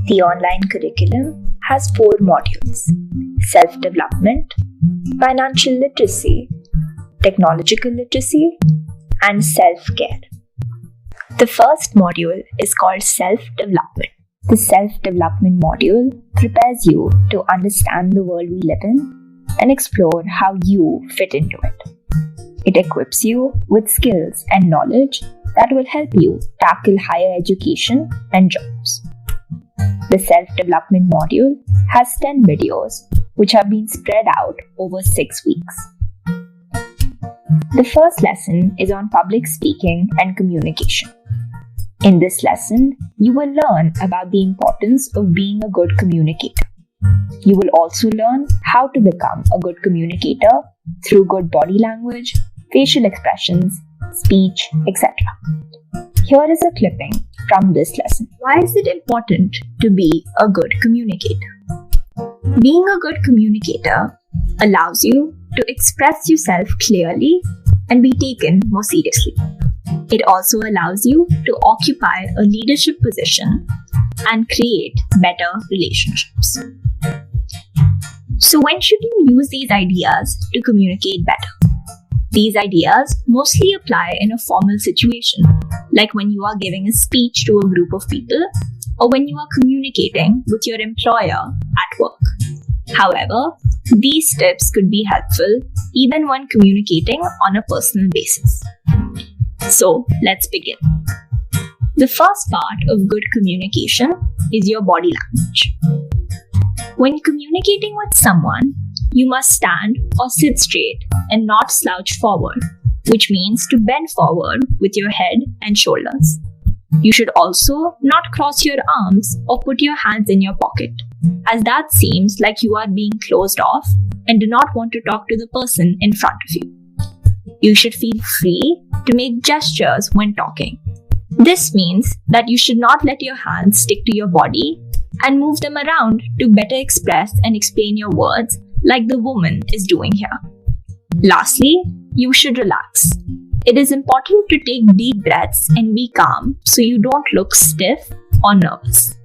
The online curriculum has 4 modules: self-development, financial literacy, technological literacy, and self-care. The first module is called self-development. The self-development module prepares you to understand the world we live in and explore how you fit into it. It equips you with skills and knowledge that will help you tackle higher education and jobs. The self-development module has 10 videos which have been spread out over 6 weeks. The first lesson is on public speaking and communication. In this lesson, you will learn about the importance of being a good communicator. You will also learn how to become a good communicator through good body language, facial expressions, speech, etc. Here is a clipping from this lesson. Why is it important to be a good communicator? Being a good communicator allows you to express yourself clearly and be taken more seriously. It also allows you to occupy a leadership position and create better relationships. So when should you use these ideas to communicate better? These ideas mostly apply in a formal situation, like when you are giving a speech to a group of people or when you are communicating with your employer at work. However, these tips could be helpful even when communicating on a personal basis. So, let's begin. The first part of good communication is your body language. When communicating with someone, you must stand or sit straight and not slouch forward, which means to bend forward with your head and shoulders. You should also not cross your arms or put your hands in your pocket, as that seems like you are being closed off and do not want to talk to the person in front of you. You should feel free to make gestures when talking. This means that you should not let your hands stick to your body and move them around to better express and explain your words like the woman is doing here. Lastly, you should relax. It is important to take deep breaths and be calm so you don't look stiff or nervous.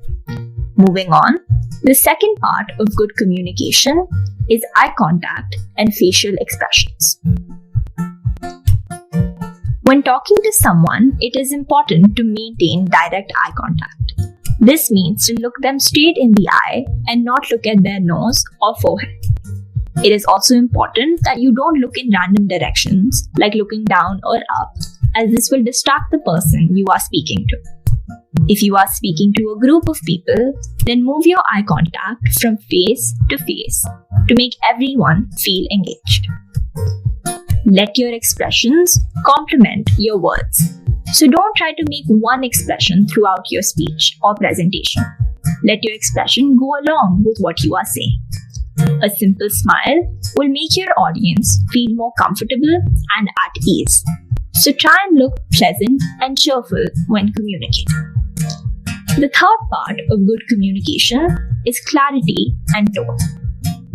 Moving on, the second part of good communication is eye contact and facial expressions. When talking to someone, it is important to maintain direct eye contact. This means to look them straight in the eye and not look at their nose or forehead. It is also important that you don't look in random directions, like looking down or up, as this will distract the person you are speaking to. If you are speaking to a group of people, then move your eye contact from face to face to make everyone feel engaged. Let your expressions complement your words. So don't try to make one expression throughout your speech or presentation. Let your expression go along with what you are saying. A simple smile will make your audience feel more comfortable and at ease. So try and look pleasant and cheerful when communicating. The third part of good communication is clarity and tone.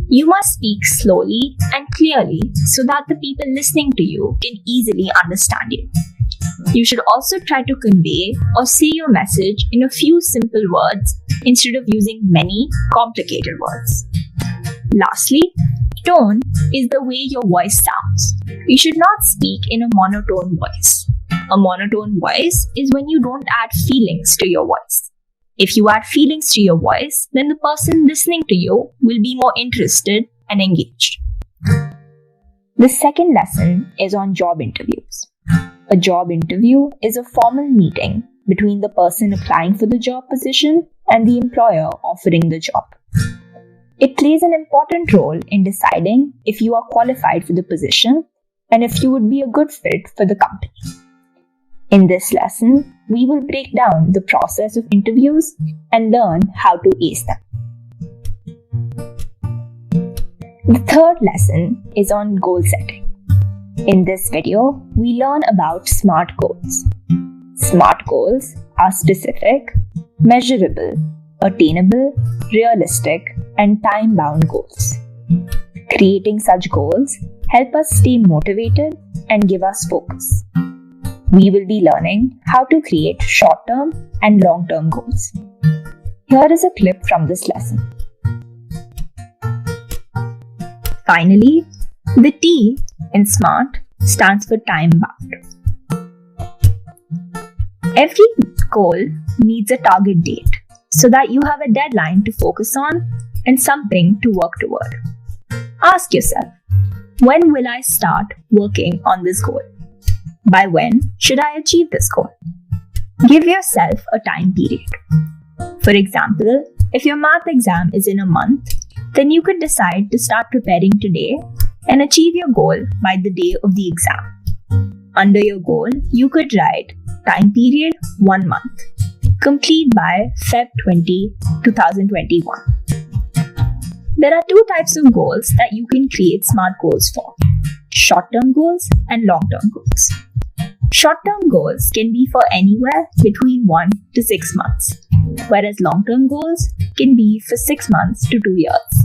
You must speak slowly and clearly so that the people listening to you can easily understand you. You should also try to convey or say your message in a few simple words instead of using many complicated words. Lastly, tone is the way your voice sounds. You should not speak in a monotone voice. A monotone voice is when you don't add feelings to your voice. If you add feelings to your voice, then the person listening to you will be more interested and engaged. The second lesson is on job interviews. A job interview is a formal meeting between the person applying for the job position and the employer offering the job. It plays an important role in deciding if you are qualified for the position and if you would be a good fit for the company. In this lesson, we will break down the process of interviews and learn how to ace them. The third lesson is on goal setting. In this video, we learn about SMART goals. SMART goals are specific, measurable, attainable, realistic, and time-bound goals. Creating such goals help us stay motivated and give us focus. We will be learning how to create short-term and long-term goals. Here is a clip from this lesson. Finally, the T in SMART stands for time bound. Every goal needs a target date so that you have a deadline to focus on and something to work toward. Ask yourself, when will I start working on this goal? By when should I achieve this goal? Give yourself a time period. For example, if your math exam is in a month, then you could decide to start preparing today and achieve your goal by the day of the exam. Under your goal, you could write time period 1 month, complete by Feb 20, 2021. There are two types of goals that you can create SMART goals for: short-term goals and long-term goals. Short-term goals can be for anywhere between 1 to 6 months, whereas long-term goals can be for 6 months to 2 years.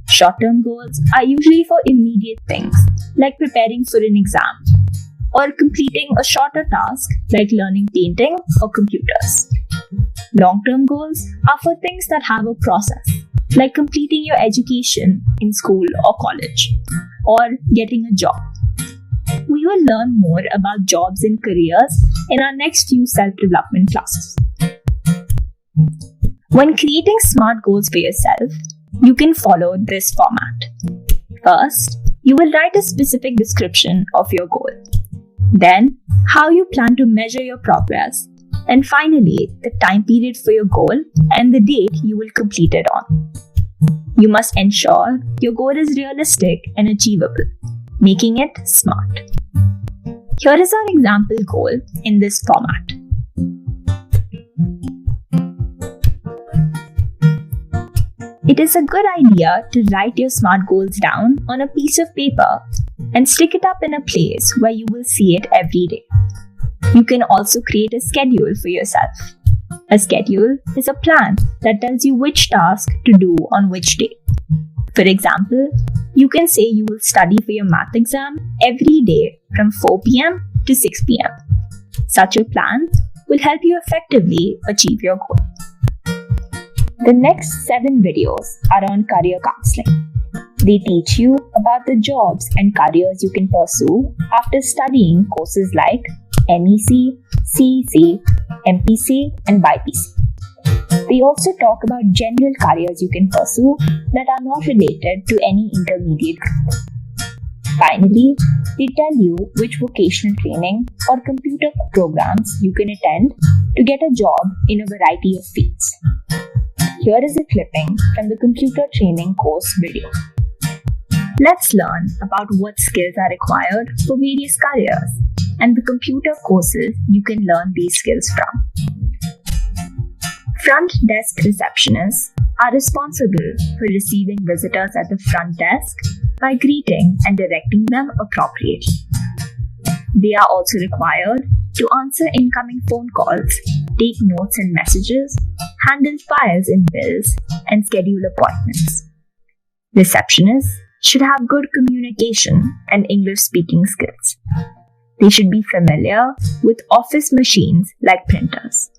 Short-term goals are usually for immediate things like preparing for an exam or completing a shorter task like learning painting or computers. Long-term goals are for things that have a process, like completing your education in school or college, or getting a job. We will learn more about jobs and careers in our next few self-development classes. When creating SMART goals for yourself, you can follow this format. First, you will write a specific description of your goal. Then, how you plan to measure your progress. And finally, the time period for your goal and the date you will complete it on. You must ensure your goal is realistic and achievable, making it SMART. Here is our example goal in this format. It is a good idea to write your SMART goals down on a piece of paper and stick it up in a place where you will see it every day. You can also create a schedule for yourself. A schedule is a plan that tells you which task to do on which day. For example, you can say you will study for your math exam every day from 4 p.m. to 6 p.m. Such a plan will help you effectively achieve your goal. The next 7 videos are on career counseling. They teach you about the jobs and careers you can pursue after studying courses like MEC, CEC, MPC, and BIPC. They also talk about general careers you can pursue that are not related to any intermediate group. Finally, they tell you which vocational training or computer programs you can attend to get a job in a variety of fields. Here is a clipping from the computer training course video. Let's learn about what skills are required for various careers and the computer courses you can learn these skills from. Front desk receptionists are responsible for receiving visitors at the front desk by greeting and directing them appropriately. They are also required to answer incoming phone calls, take notes and messages, handle files and bills, and schedule appointments. Receptionists should have good communication and English speaking skills. They should be familiar with office machines like printers.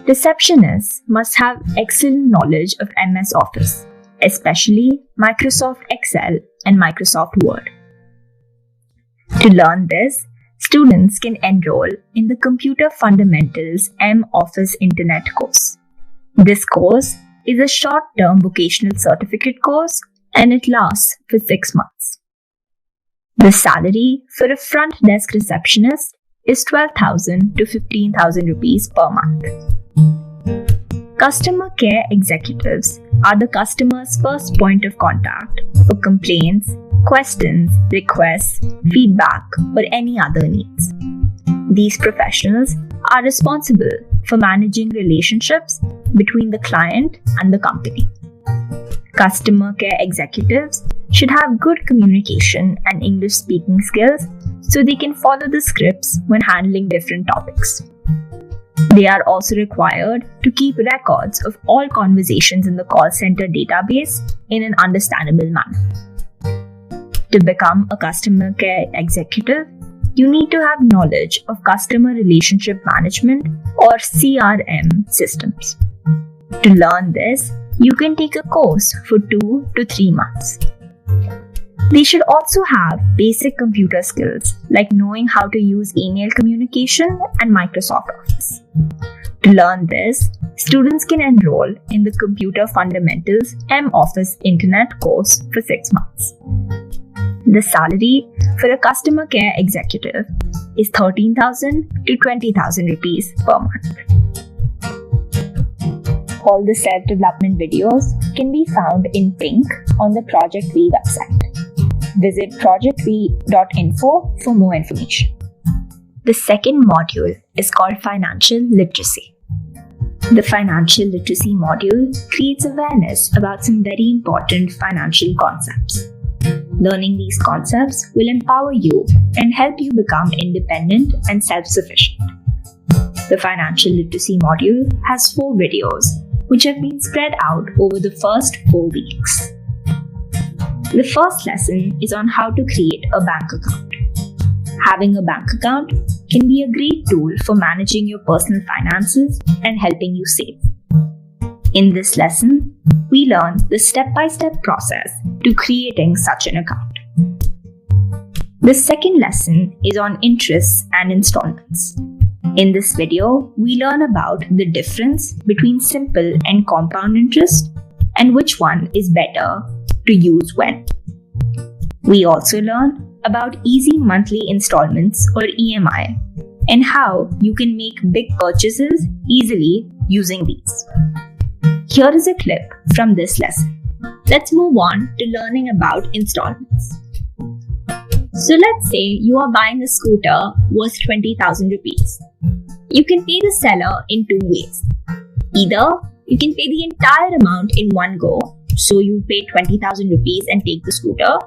Receptionists must have excellent knowledge of MS Office, especially Microsoft Excel and Microsoft Word. To learn this, students can enroll in the Computer Fundamentals M-Office Internet course. This course is a short-term vocational certificate course and it lasts for 6 months. The salary for a front desk receptionist is 12,000 to 15,000 rupees per month. Customer care executives are the customer's first point of contact for complaints, questions, requests, feedback, or any other needs. These professionals are responsible for managing relationships between the client and the company. Customer care executives should have good communication and English speaking skills so they can follow the scripts when handling different topics. They are also required to keep records of all conversations in the call center database in an understandable manner. To become a customer care executive, you need to have knowledge of customer relationship management or CRM systems. To learn this, you can take a course for 2 to 3 months. They should also have basic computer skills like knowing how to use email communication and Microsoft Office. To learn this, students can enroll in the Computer Fundamentals M-Office Internet course for 6 months. The salary for a customer care executive is 13,000 to 20,000 rupees per month. All the self-development videos can be found in pink on the Project V website. Visit projectv.info for more information. The second module is called Financial Literacy. The Financial Literacy module creates awareness about some very important financial concepts. Learning these concepts will empower you and help you become independent and self-sufficient. The Financial Literacy module has 4 videos which have been spread out over the first 4 weeks. The first lesson is on how to create a bank account. Having a bank account can be a great tool for managing your personal finances and helping you save. In this lesson, we learn the step-by-step process to creating such an account. The second lesson is on interests and installments. In this video, we learn about the difference between simple and compound interest and which one is better to use when. We also learn about easy monthly installments or EMI and how you can make big purchases easily using these. Here is a clip from this lesson. Let's move on to learning about installments. So let's say you are buying a scooter worth 20,000 rupees. You can pay the seller in 2 ways. Either you can pay the entire amount in one go, so you pay 20,000 rupees and take the scooter.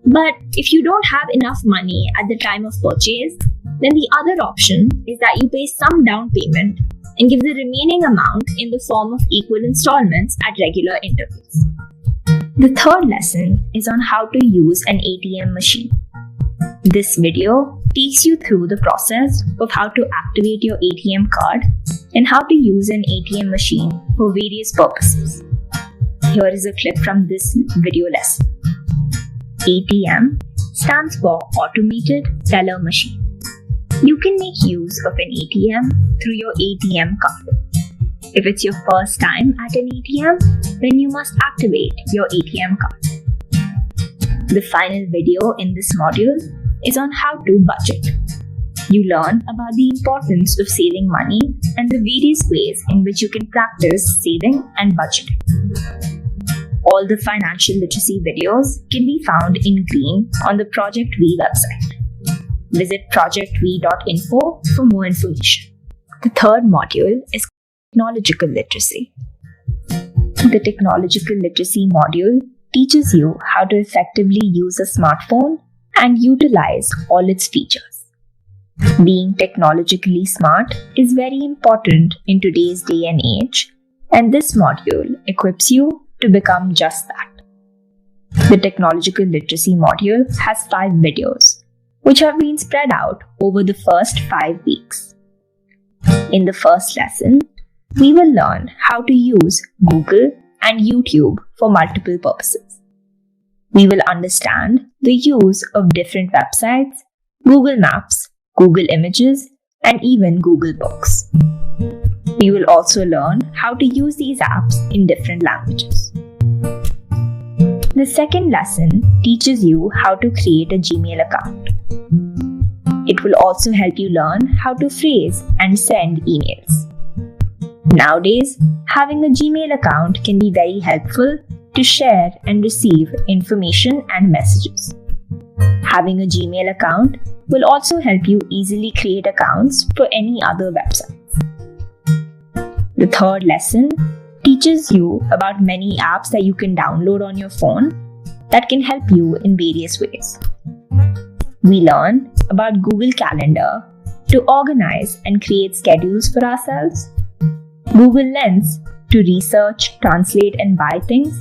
But if you don't have enough money at the time of purchase, then the other option is that you pay some down payment and give the remaining amount in the form of equal installments at regular intervals. The third lesson is on how to use an ATM machine. This video takes you through the process of how to activate your ATM card and how to use an ATM machine for various purposes. Here is a clip from this video lesson. ATM stands for Automated Teller Machine. You can make use of an ATM through your ATM card. If it's your first time at an ATM, then you must activate your ATM card. The final video in this module is on how to budget. You learn about the importance of saving money and the various ways in which you can practice saving and budgeting. All the financial literacy videos can be found in green on the Project V website. Visit projectv.info for more information. The third module is Technological Literacy. The Technological Literacy module teaches you how to effectively use a smartphone and utilize all its features. Being technologically smart is very important in today's day and age, and this module equips you to become just that. The Technological Literacy module has 5 videos, which have been spread out over the first 5 weeks. In the first lesson, we will learn how to use Google and YouTube for multiple purposes. We will understand the use of different websites, Google Maps, Google Images, and even Google Books. We will also learn how to use these apps in different languages. The second lesson teaches you how to create a Gmail account. It will also help you learn how to phrase and send emails. Nowadays, having a Gmail account can be very helpful to share and receive information and messages. Having a Gmail account will also help you easily create accounts for any other websites. The third lesson teaches you about many apps that you can download on your phone that can help you in various ways. We learn about Google Calendar to organize and create schedules for ourselves, Google Lens to research, translate and buy things,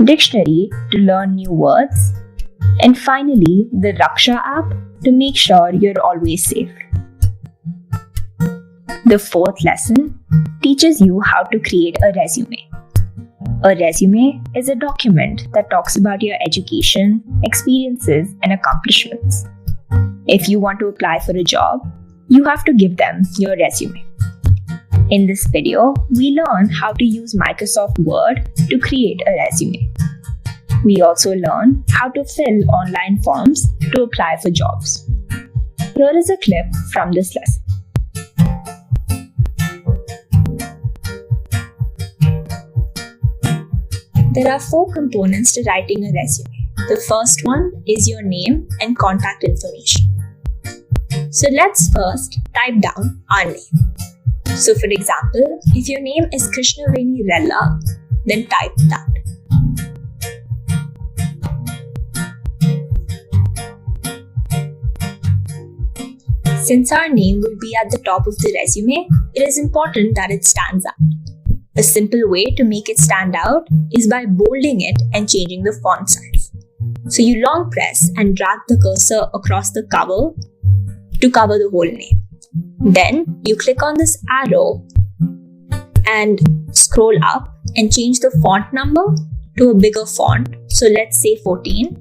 Dictionary to learn new words, and finally the Raksha app to make sure you're always safe. The fourth lesson teaches you how to create a resume. A resume is a document that talks about your education, experiences, and accomplishments. If you want to apply for a job, you have to give them your resume. In this video, we learn how to use Microsoft Word to create a resume. We also learn how to fill online forms to apply for jobs. Here is a clip from this lesson. There are 4 components to writing a resume. The first one is your name and contact information. So let's first type down our name. So for example, if your name is Krishnaveni Rella, then type that. Since our name will be at the top of the resume, it is important that it stands out. A simple way to make it stand out is by bolding it and changing the font size. So you long press and drag the cursor across the cover to cover the whole name. Then you click on this arrow and scroll up and change the font number to a bigger font. So let's say 14.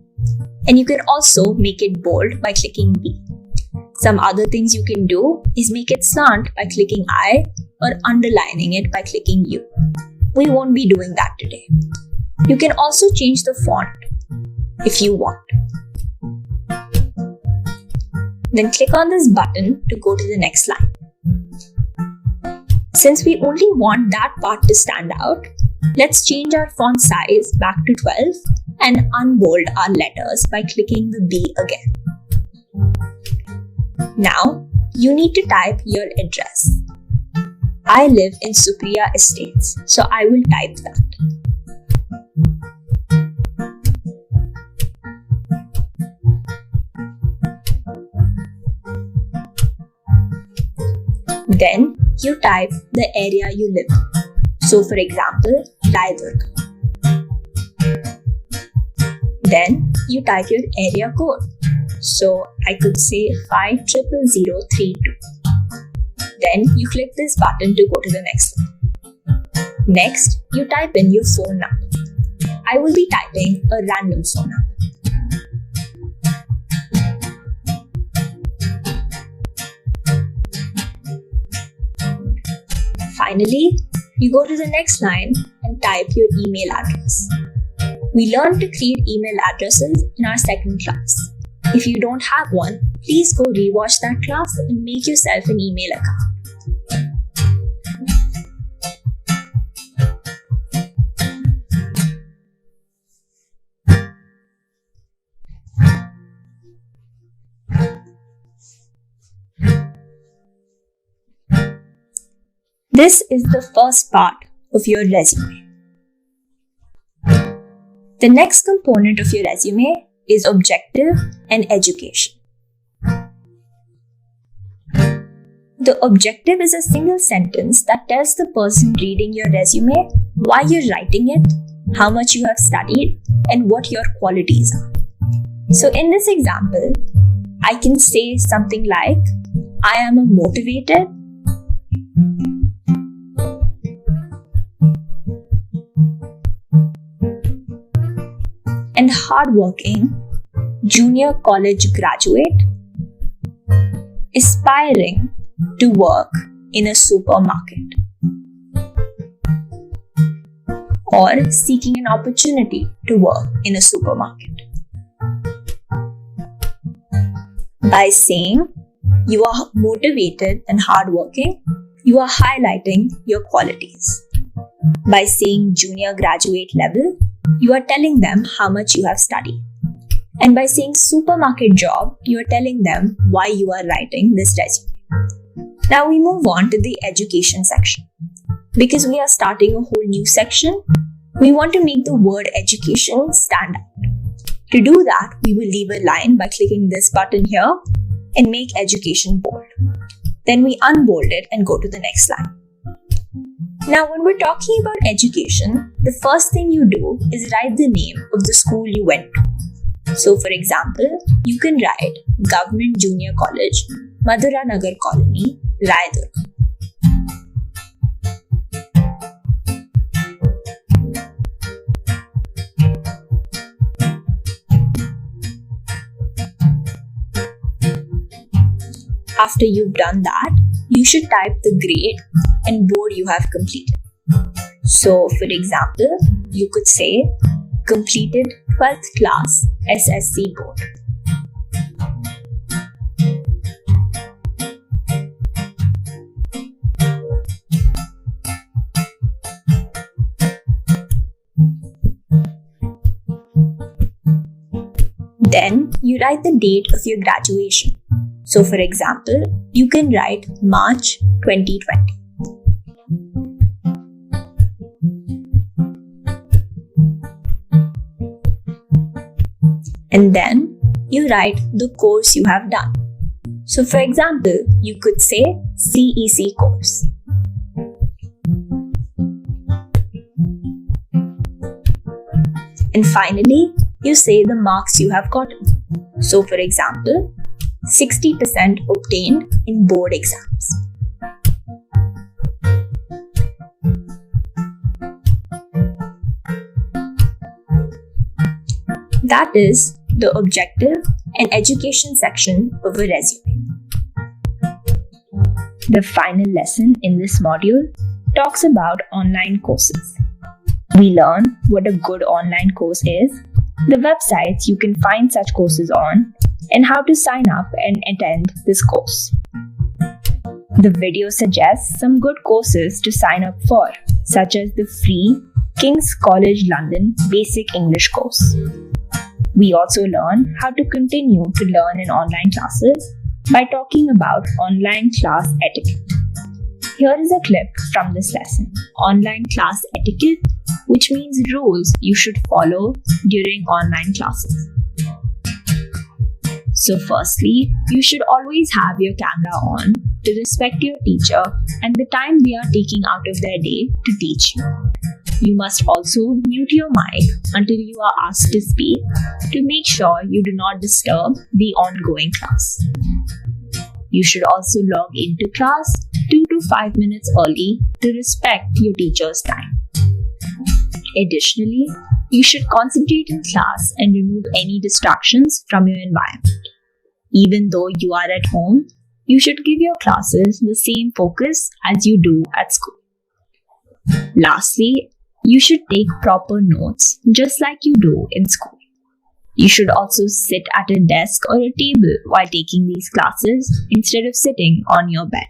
And you can also make it bold by clicking B. Some other things you can do is make it slant by clicking I or underlining it by clicking U. We won't be doing that today. You can also change the font if you want. Then click on this button to go to the next line. Since we only want that part to stand out, let's change our font size back to 12 and unbold our letters by clicking the B again. Now, you need to type your address. I live in Supriya Estates, so I will type that. Then you type the area you live in. So for example, Raidurg. Then you type your area code. So I could say 50032. Then you click this button to go to the next line. Next, you type in your phone number. I will be typing a random phone number. Finally, you go to the next line and type your email address. We learned to create email addresses in our second class. If you don't have one, please go rewatch that class and make yourself an email account. This is the first part of your resume. The next component of your resume is objective and education. The objective is a single sentence that tells the person reading your resume why you're writing it, how much you have studied, and what your qualities are. So in this example, I can say something like, I am a motivated, and hardworking junior college graduate aspiring to work in a supermarket or seeking an opportunity to work in a supermarket. By saying you are motivated and hardworking, you are highlighting your qualities. By saying junior graduate level, you are telling them how much you have studied. And by saying supermarket job, you are telling them why you are writing this resume. Now we move on to the education section. Because we are starting a whole new section, we want to make the word education stand out. To do that, we will leave a line by clicking this button here and make education bold. Then we unbold it and go to the next line. Now, when we're talking about education, the first thing you do is write the name of the school you went to. So for example, you can write Government Junior College, Madhura Nagar Colony, Raidurg. After you've done that, you should type the grade and board you have completed. So, for example, you could say completed 12th class SSC board. Then you write the date of your graduation. So for example, you can write March 2020. And then you write the course you have done. So for example, you could say CEC course. And finally, you say the marks you have gotten. So for example, 60% obtained in board exams. That is the objective and education section of a resume. The final lesson in this module talks about online courses. We learn what a good online course is, the websites you can find such courses on, and how to sign up and attend this course. The video suggests some good courses to sign up for, such as the free King's College London Basic English course. We also learn how to continue to learn in online classes by talking about online class etiquette. Here is a clip from this lesson, Online Class Etiquette, which means rules you should follow during online classes. So firstly, you should always have your camera on to respect your teacher and the time they are taking out of their day to teach you. You must also mute your mic until you are asked to speak to make sure you do not disturb the ongoing class. You should also log into class 2 to 5 minutes early to respect your teacher's time. Additionally, you should concentrate in class and remove any distractions from your environment. Even though you are at home, you should give your classes the same focus as you do at school. Lastly, you should take proper notes just like you do in school. You should also sit at a desk or a table while taking these classes instead of sitting on your bed.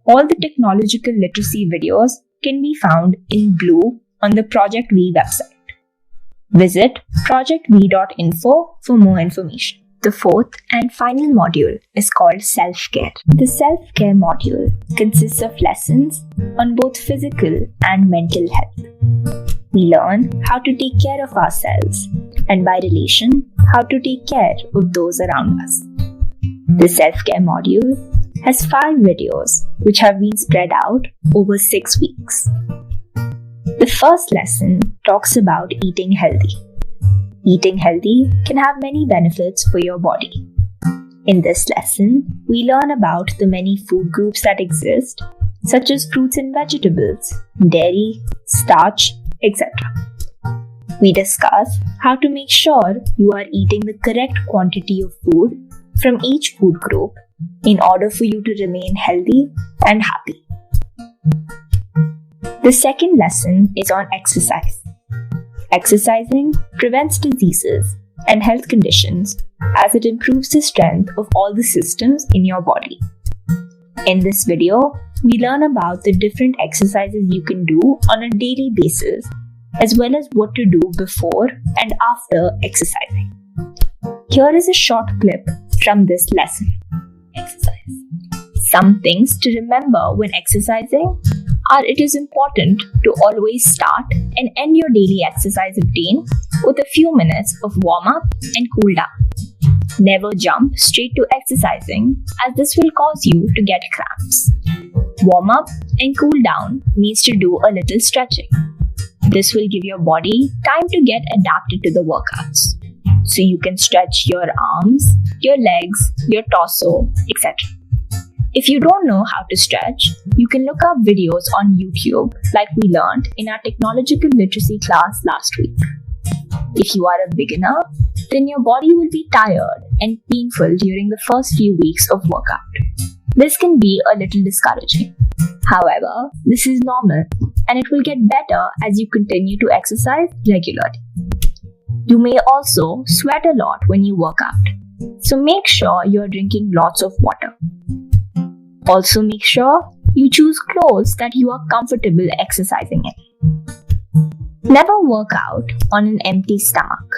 All the technological literacy videos can be found in blue on the Project V website. Visit projectv.info for more information. The fourth and final module is called Self-Care. The Self-Care module consists of lessons on both physical and mental health. We learn how to take care of ourselves and by relation, how to take care of those around us. The Self-Care module has 5 videos which have been spread out over 6 weeks. The first lesson talks about eating healthy. Eating healthy can have many benefits for your body. In this lesson, we learn about the many food groups that exist, such as fruits and vegetables, dairy, starch, etc. We discuss how to make sure you are eating the correct quantity of food from each food group in order for you to remain healthy and happy. The second lesson is on exercise. Exercising prevents diseases and health conditions as it improves the strength of all the systems in your body. In this video, we learn about the different exercises you can do on a daily basis, as well as what to do before and after exercising. Here is a short clip from this lesson. Exercise. Some things to remember when exercising are it is important to always start and end your daily exercise routine with a few minutes of warm-up and cool down. Never jump straight to exercising as this will cause you to get cramps. Warm up and cool down means to do a little stretching. This will give your body time to get adapted to the workouts. so you can stretch your arms, your legs, your torso, etc. If you don't know how to stretch, you can look up videos on YouTube like we learned in our technological literacy class last week. If you are a beginner, then your body will be tired and painful during the first few weeks of workout. This can be a little discouraging. However, this is normal and it will get better as you continue to exercise regularly. You may also sweat a lot when you work out, so make sure you're drinking lots of water. Also make sure you choose clothes that you are comfortable exercising in. Never work out on an empty stomach.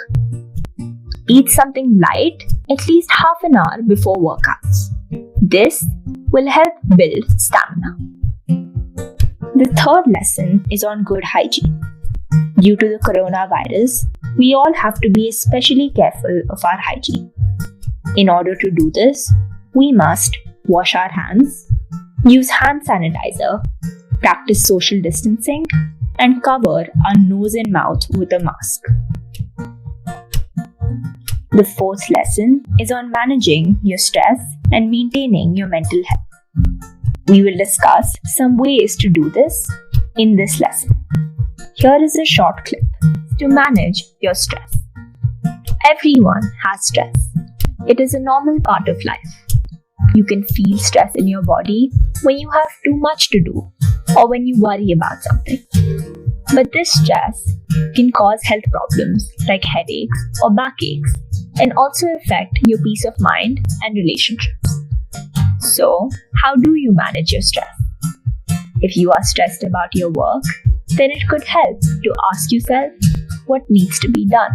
Eat something light at least half an hour before workouts. This will help build stamina. The third lesson is on good hygiene. Due to the coronavirus, we all have to be especially careful of our hygiene. In order to do this, we must wash our hands, use hand sanitizer, practice social distancing, and cover our nose and mouth with a mask. The fourth lesson is on managing your stress and maintaining your mental health. We will discuss some ways to do this in this lesson. Here is a short clip to manage your stress. Everyone has stress. It is a normal part of life. You can feel stress in your body when you have too much to do or when you worry about something. But this stress can cause health problems like headaches or backaches and also affect your peace of mind and relationships. So, how do you manage your stress? If you are stressed about your work, then it could help to ask yourself what needs to be done.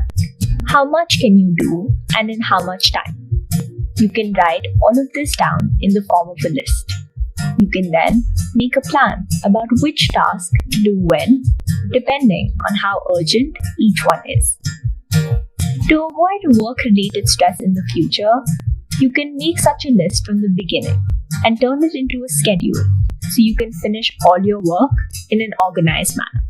How much can you do and in how much time? You can write all of this down in the form of a list. You can then make a plan about which task to do when, depending on how urgent each one is. To avoid work-related stress in the future, you can make such a list from the beginning and turn it into a schedule so you can finish all your work in an organized manner.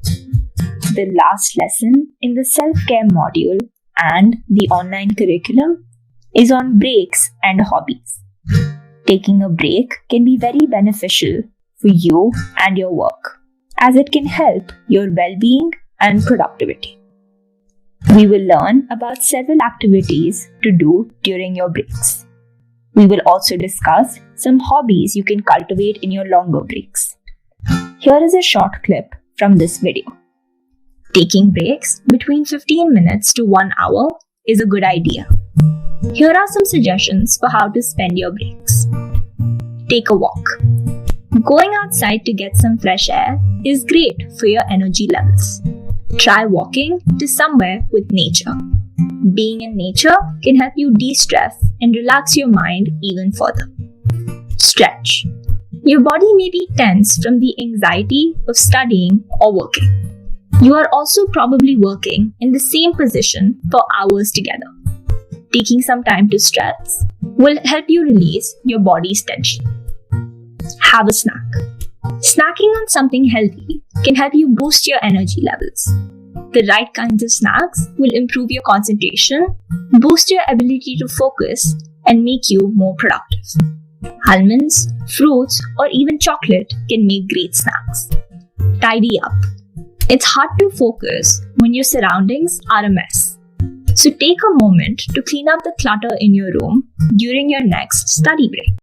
The last lesson in the self-care module and the online curriculum is on breaks and hobbies. Taking a break can be very beneficial for you and your work, as it can help your well-being and productivity. We will learn about several activities to do during your breaks. We will also discuss some hobbies you can cultivate in your longer breaks. Here is a short clip from this video. Taking breaks between 15 minutes to 1 hour is a good idea. Here are some suggestions for how to spend your breaks. Take a walk. Going outside to get some fresh air is great for your energy levels. Try walking to somewhere with nature. Being in nature can help you de-stress and relax your mind even further. Stretch. Your body may be tense from the anxiety of studying or working. You are also probably working in the same position for hours together. Taking some time to stretch will help you release your body's tension. Have a snack. Snacking on something healthy can help you boost your energy levels. The right kinds of snacks will improve your concentration, boost your ability to focus, and make you more productive. Almonds, fruits, or even chocolate can make great snacks. Tidy up. It's hard to focus when your surroundings are a mess. So take a moment to clean up the clutter in your room during your next study break.